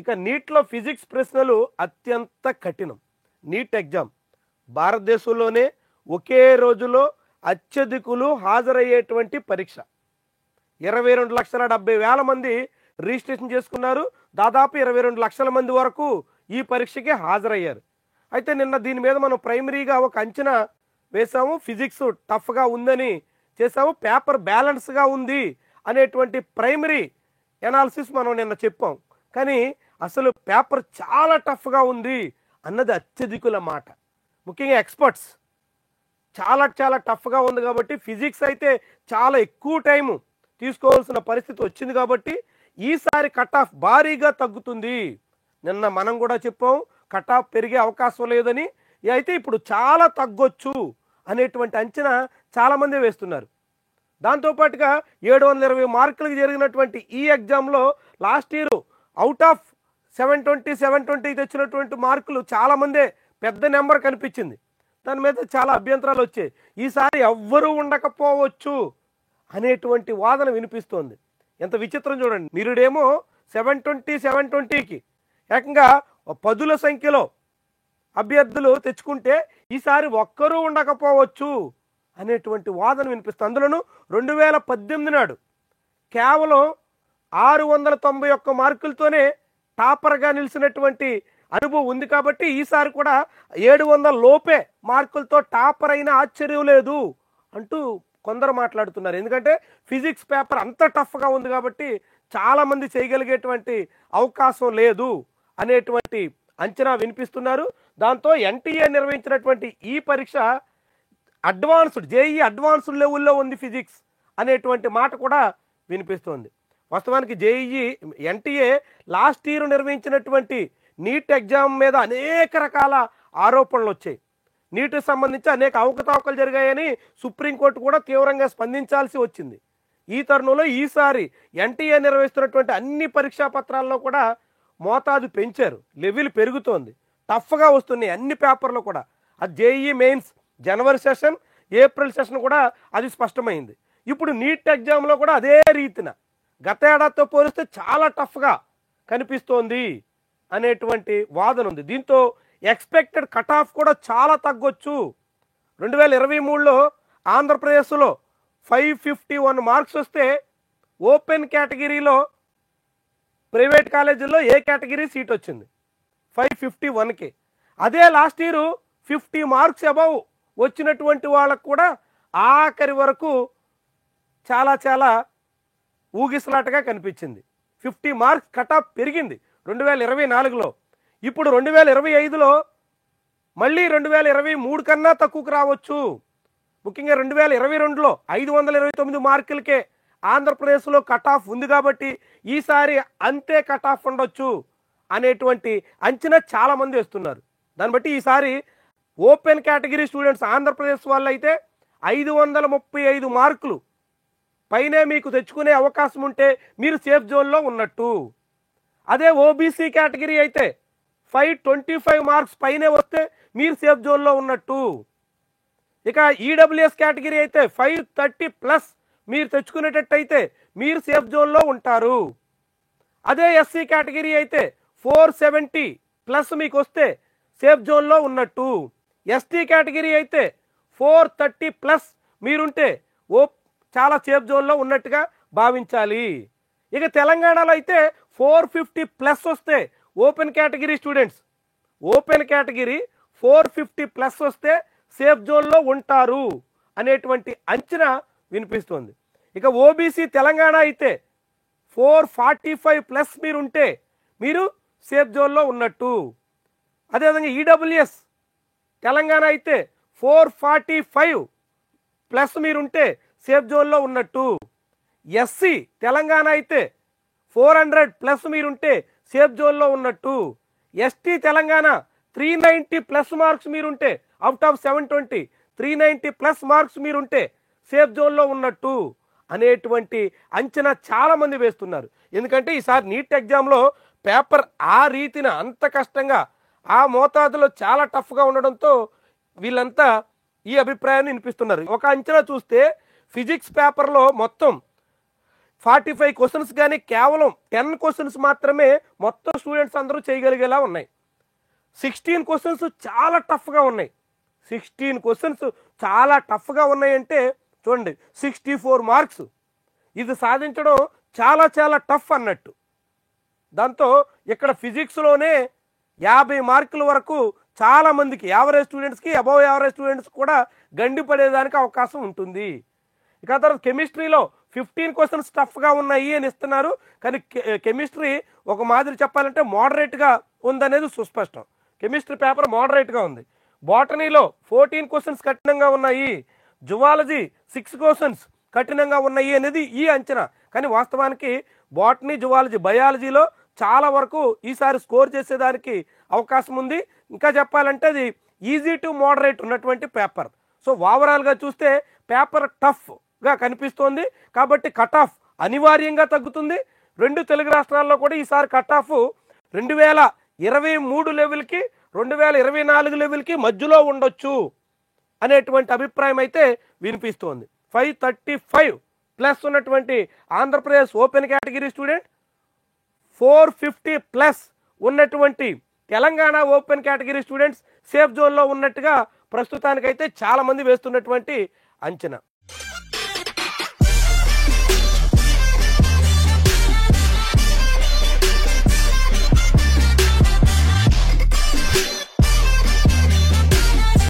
ఇక నీట్లో ఫిజిక్స్ ప్రశ్నలు అత్యంత కఠినం. నీట్ ఎగ్జామ్ భారతదేశంలోనే ఒకే రోజులో అత్యధికులు హాజరయ్యేటువంటి పరీక్ష. 22,70,000 మంది రిజిస్ట్రేషన్ చేసుకున్నారు. దాదాపు 22 లక్షల మంది వరకు ఈ పరీక్షకి హాజరయ్యారు. అయితే నిన్న దీని మీద మనం ప్రైమరీగా ఒక అంచనా వేసాము. ఫిజిక్స్ టఫ్గా ఉందని చేసాము, పేపర్ బ్యాలెన్స్గా ఉంది అనేటువంటి ప్రైమరీ ఎనాలిసిస్ మనం నిన్న చెప్పాం. కానీ అసలు పేపర్ చాలా టఫ్గా ఉంది అన్నది అత్యధికుల మాట. ముఖ్యంగా ఎక్స్పర్ట్స్ చాలా చాలా టఫ్గా ఉంది కాబట్టి ఫిజిక్స్ అయితే చాలా ఎక్కువ టైము తీసుకోవాల్సిన పరిస్థితి వచ్చింది కాబట్టి ఈసారి కట్ ఆఫ్ భారీగా తగ్గుతుంది. నిన్న మనం కూడా చెప్పాం కట్ ఆఫ్ పెరిగే అవకాశం లేదని. అయితే ఇప్పుడు చాలా తగ్గొచ్చు అనేటువంటి అంచనా చాలామంది వేస్తున్నారు. దాంతోపాటుగా 720 మార్కులకు జరిగినటువంటి ఈ ఎగ్జామ్లో లాస్ట్ ఇయర్ అవుట్ ఆఫ్ 720 తెచ్చినటువంటి మార్కులు చాలామందే పెద్ద నెంబర్ కనిపించింది. దాని మీద చాలా అభ్యంతరాలు వచ్చాయి. ఈసారి ఎవ్వరూ ఉండకపోవచ్చు అనేటువంటి వాదన వినిపిస్తోంది. ఎంత విచిత్రం చూడండి. నిరుడేమో 720కి ఏకంగా 10ల సంఖ్యలో అభ్యర్థులు తెచ్చుకుంటే ఈసారి ఒక్కరూ ఉండకపోవచ్చు అనేటువంటి వాదన వినిపిస్తుంది. అందులోనూ 2018 నాడు కేవలం 691 మార్కులతోనే టాపర్గా నిలిచినటువంటి అనుభవం ఉంది కాబట్టి ఈసారి కూడా 700 లోపే మార్కులతో టాపర్ అయినా ఆశ్చర్యం లేదు అంటూ కొందరు మాట్లాడుతున్నారు. ఎందుకంటే ఫిజిక్స్ పేపర్ అంత టఫ్గా ఉంది కాబట్టి చాలామంది చేయగలిగేటువంటి అవకాశం లేదు అనేటువంటి అంచనా వినిపిస్తున్నారు. దాంతో ఎన్టీఏ నిర్వహించినటువంటి ఈ పరీక్ష అడ్వాన్స్డ్ జేఈ అడ్వాన్స్డ్ లెవెల్లో ఉంది ఫిజిక్స్ అనేటువంటి మాట కూడా వినిపిస్తోంది. వాస్తవానికి జేఈ ఎన్టీఏ లాస్ట్ ఇయర్ నిర్వహించినటువంటి నీట్ ఎగ్జామ్ మీద అనేక రకాల ఆరోపణలు వచ్చాయి. నీటికి సంబంధించి అనేక అవకతవకలు జరిగాయని సుప్రీంకోర్టు కూడా తీవ్రంగా స్పందించాల్సి వచ్చింది. ఈ తరుణంలో ఈసారి ఎన్టీఏ నిర్వహిస్తున్నటువంటి అన్ని పరీక్షా పత్రాల్లో కూడా మోతాదు పెంచారు, లెవెల్ పెరుగుతోంది, టఫ్గా వస్తున్నాయి అన్ని పేపర్లు కూడా. అది జేఈ మెయిన్స్ జనవరి సెషన్, ఏప్రిల్ సెషన్ కూడా అది స్పష్టమైంది. ఇప్పుడు నీట్ ఎగ్జామ్లో కూడా అదే రీతిన గత ఏడాదితో పోలిస్తే చాలా టఫ్గా కనిపిస్తోంది అనేటువంటి వాదన ఉంది. దీంతో ఎక్స్పెక్టెడ్ కట్ ఆఫ్ కూడా చాలా తగ్గొచ్చు. 2023లో ఆంధ్రప్రదేశ్లో 551 మార్క్స్ వస్తే ఓపెన్ కేటగిరీలో ప్రైవేట్ కాలేజీల్లో ఏ కేటగిరీ సీట్ వచ్చింది 551కి. అదే లాస్ట్ ఇయర్ 50 మార్క్స్ అబవ్ వచ్చినటువంటి వాళ్ళకు కూడా ఆఖరి వరకు చాలా చాలా ఊగిసలాటగా కనిపించింది. 50 మార్క్స్ కట్ ఆఫ్ పెరిగింది 2024లో. ఇప్పుడు 2025లో మళ్ళీ 2023 కన్నా తక్కువకు రావచ్చు. ముఖ్యంగా 2022లో 529 మార్కులకే ఆంధ్రప్రదేశ్లో కట్ ఆఫ్ ఉంది కాబట్టి ఈసారి అంతే కట్ ఆఫ్ ఉండొచ్చు అనేటువంటి అంచనా చాలామంది వేస్తున్నారు. దాన్ని బట్టి ఈసారి ఓపెన్ కేటగిరీ స్టూడెంట్స్ ఆంధ్రప్రదేశ్ వాళ్ళు అయితే 535 మార్కులు పైనే మీకు తెచ్చుకునే అవకాశం ఉంటే మీరు సేఫ్ జోన్లో ఉన్నట్టు. అదే ఓబీసీ కేటగిరీ అయితే 525 మార్క్స్ పైనే వస్తే మీరు సేఫ్ జోన్లో ఉన్నట్టు. ఇక ఈడబ్ల్యూఎస్ కేటగిరీ అయితే 530+ మీరు తెచ్చుకునేటట్టయితే మీరు సేఫ్ జోన్లో ఉంటారు. అదే ఎస్సీ కేటగిరీ అయితే 470+ మీకు వస్తే సేఫ్ జోన్లో ఉన్నట్టు. ఎస్టీ కేటగిరీ అయితే 430+ మీరుంటే చాలా సేఫ్ జోన్లో ఉన్నట్టుగా భావించాలి. ఇక తెలంగాణలో అయితే 450+ వస్తే open category students open category 450+ వస్తే సేఫ్ జోన్లో ఉంటారు అనేటువంటి అంచనా వినిపిస్తుంది. ఇక ఓబీసీ తెలంగాణ అయితే 445+ మీరుంటే మీరు సేఫ్ జోన్లో ఉన్నట్టు. అదేవిధంగా ఈడబ్ల్యూఎస్ తెలంగాణ అయితే 445+ మీరుంటే సేఫ్ జోన్లో ఉన్నట్టు. ఎస్సీ తెలంగాణ అయితే 400+ మీరుంటే సేఫ్ జోన్లో ఉన్నట్టు. ఎస్టీ తెలంగాణ 390+ మార్క్స్ మీరుంటే అవుట్ ఆఫ్ 720 390+ మార్క్స్ మీరుంటే సేఫ్ జోన్లో ఉన్నట్టు అనేటువంటి అంచనా చాలామంది వేస్తున్నారు. ఎందుకంటే ఈసారి నీట్ ఎగ్జామ్లో పేపర్ ఆ రీతిన అంత కష్టంగా ఆ మోతాదులో చాలా టఫ్గా ఉండడంతో వీళ్ళంతా ఈ అభిప్రాయాన్ని వినిపిస్తున్నారు. ఒక అంచనా చూస్తే ఫిజిక్స్ పేపర్లో మొత్తం 45 క్వశ్చన్స్ కానీ కేవలం 10 క్వశ్చన్స్ మాత్రమే మొత్తం స్టూడెంట్స్ అందరూ చేయగలిగేలా ఉన్నాయి. 16 క్వశ్చన్స్ చాలా టఫ్గా ఉన్నాయి. 16 క్వశ్చన్స్ చాలా టఫ్గా ఉన్నాయంటే చూడండి, 64 మార్క్స్. ఇది సాధించడం చాలా చాలా టఫ్ అన్నట్టు. దాంతో ఇక్కడ ఫిజిక్స్లోనే 50 మార్కుల వరకు చాలా మందికి, యావరేజ్ స్టూడెంట్స్కి, అబవ్ యావరేజ్ స్టూడెంట్స్ కూడా గండి పడేదానికి అవకాశం ఉంటుంది. ఇక తర్వాత కెమిస్ట్రీలో 15 క్వశ్చన్స్ టఫ్గా ఉన్నాయి అని ఇస్తున్నారు. కానీ కెమిస్ట్రీ ఒక మాదిరి చెప్పాలంటే మోడరేట్గా ఉందనేది సుస్పష్టం. కెమిస్ట్రీ పేపర్ మోడరేట్గా ఉంది. బాటనీలో 14 క్వశ్చన్స్ కఠినంగా ఉన్నాయి. జువాలజీ 6 క్వశ్చన్స్ కఠినంగా ఉన్నాయి అనేది ఈ అంచనా. కానీ వాస్తవానికి బాటనీ, జువాలజీ, బయాలజీలో చాలా వరకు ఈసారి స్కోర్ చేసేదానికి అవకాశం ఉంది. ఇంకా చెప్పాలంటే అది ఈజీ టు మోడరేట్ ఉన్నటువంటి పేపర్. సో ఓవరాల్గా చూస్తే పేపర్ టఫ్గా కనిపిస్తోంది. కాబట్టి కట్ ఆఫ్ అనివార్యంగా తగ్గుతుంది. 2 తెలుగు రాష్ట్రాల్లో కూడా ఈసారి కట్ ఆఫ్ 2023 లెవెల్కి 2024 లెవెల్కి మధ్యలో ఉండొచ్చు అనేటువంటి అభిప్రాయం అయితే వినిపిస్తోంది. 535 ప్లస్ ఉన్నటువంటి Andhra Pradesh open category student, 450 plus ఉన్నటువంటి Telangana open category students safe జోన్లో ఉన్నట్టుగా ప్రస్తుతానికైతే చాలామంది వేస్తున్నటువంటి అంచనా.